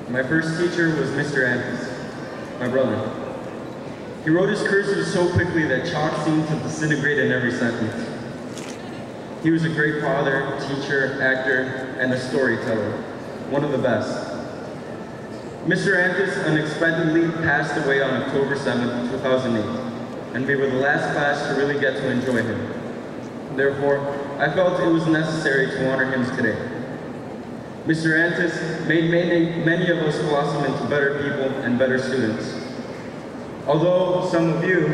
My first teacher was Mr. Antis, my brother. He wrote his cursive so quickly that chalk seemed to disintegrate in every sentence. He was a great father, teacher, actor, and a storyteller, one of the best. Mr. Antis unexpectedly passed away on October 7th, 2008, and we were the last class to really get to enjoy him. Therefore, I felt it was necessary to honor him today. Mr. Antis made many of us blossom into better people and better students. Although some of you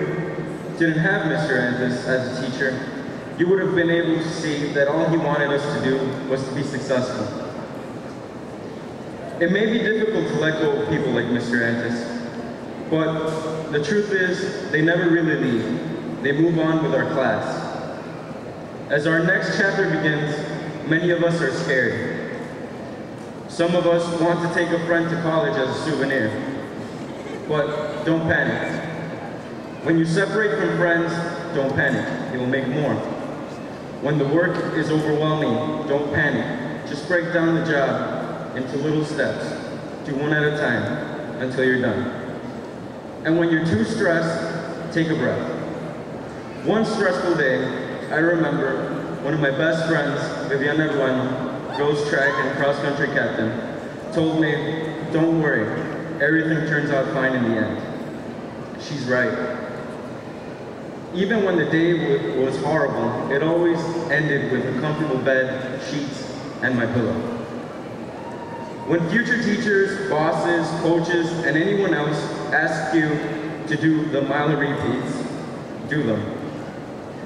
didn't have Mr. Antis as a teacher, you would have been able to see that all he wanted us to do was to be successful. It may be difficult to let go of people like Mr. Antis, but the truth is, they never really leave. They move on with our class. As our next chapter begins, many of us are scared. Some of us want to take a friend to college as a souvenir, but don't panic. When you separate from friends, don't panic, you'll make more. When the work is overwhelming, don't panic. Just break down the job into little steps. Do one at a time until you're done. And when you're too stressed, take a breath. One stressful day, I remember one of my best friends, Viviana Ruano, girls track and cross-country captain, told me, don't worry, everything turns out fine in the end. She's right. Even when the day was horrible, it always ended with a comfortable bed, sheets, and my pillow. When future teachers, bosses, coaches, and anyone else ask you to do the mile repeats, do them.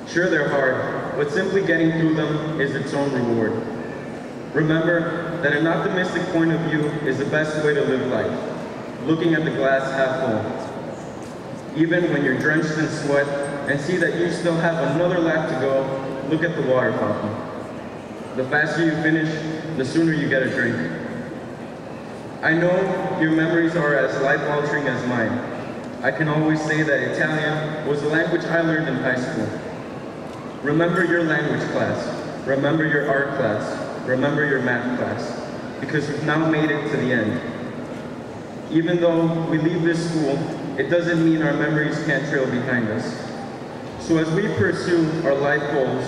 Sure, they're hard, but simply getting through them is its own reward. Remember that an optimistic point of view is the best way to live life, looking at the glass half full. Even when you're drenched in sweat and see that you still have another lap to go, look at the water fountain. The faster you finish, the sooner you get a drink. I know your memories are as life-altering as mine. I can always say that Italian was the language I learned in high school. Remember your language class. Remember your art class. Remember your math class. Because you've now made it to the end. Even though we leave this school, it doesn't mean our memories can't trail behind us. So as we pursue our life goals,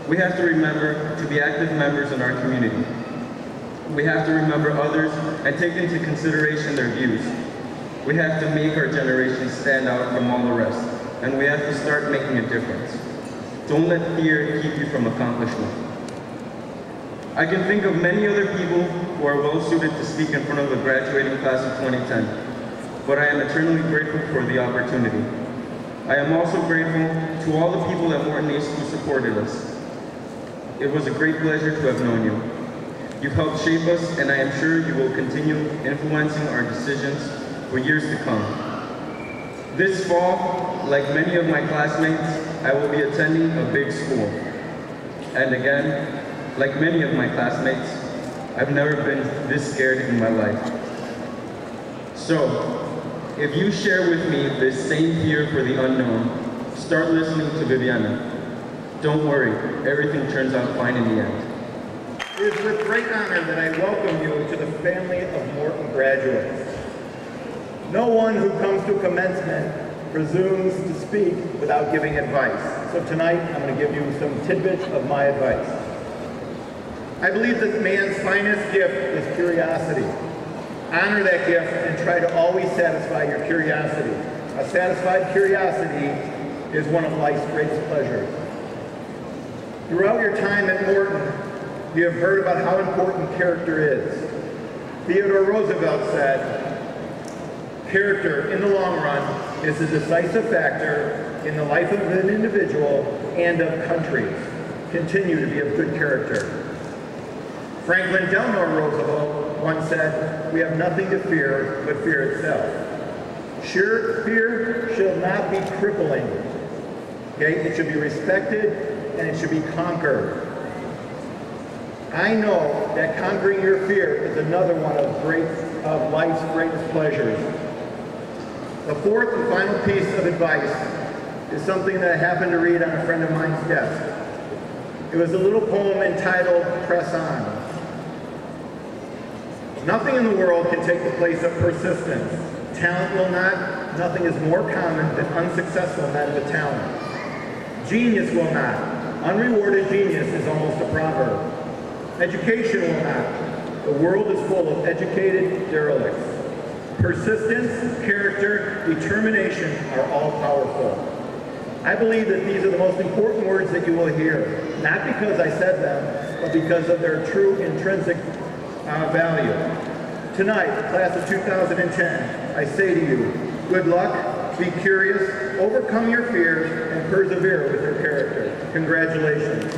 we have to remember to be active members in our community. We have to remember others and take into consideration their views. We have to make our generation stand out from all the rest, and we have to start making a difference. Don't let fear keep you from accomplishment. I can think of many other people who are well suited to speak in front of the graduating class of 2010. But I am eternally grateful for the opportunity. I am also grateful to all the people at Morton East who supported us. It was a great pleasure to have known you. You've helped shape us, and I am sure you will continue influencing our decisions for years to come. This fall, like many of my classmates, I will be attending a big school. And again, like many of my classmates, I've never been this scared in my life. So, if you share with me this same fear for the unknown, start listening to Viviana. Don't worry, everything turns out fine in the end. It is with great honor that I welcome you to the family of Morton graduates. No one who comes to commencement presumes to speak without giving advice. So tonight, I'm going to give you some tidbits of my advice. I believe that man's finest gift is curiosity. Honor that gift and try to always satisfy your curiosity. A satisfied curiosity is one of life's greatest pleasures. Throughout your time at Morton, you have heard about how important character is. Theodore Roosevelt said, character, in the long run, is a decisive factor in the life of an individual and of countries. Continue to be of good character. Franklin Delano Roosevelt once said, we have nothing to fear but fear itself. Fear shall not be crippling. Okay? It should be respected and it should be conquered. I know that conquering your fear is another one of life's greatest pleasures. The fourth and final piece of advice is something that I happened to read on a friend of mine's desk. It was a little poem entitled, Press On. Nothing in the world can take the place of persistence. Talent will not. Nothing is more common than unsuccessful men with talent. Genius will not. Unrewarded genius is almost a proverb. Education will not. The world is full of educated derelicts. Persistence, character, determination are all powerful. I believe that these are the most important words that you will hear, not because I said them, but because of their true intrinsic value. Tonight, class of 2010, I say to you, good luck, be curious, overcome your fears, and persevere with your character. Congratulations.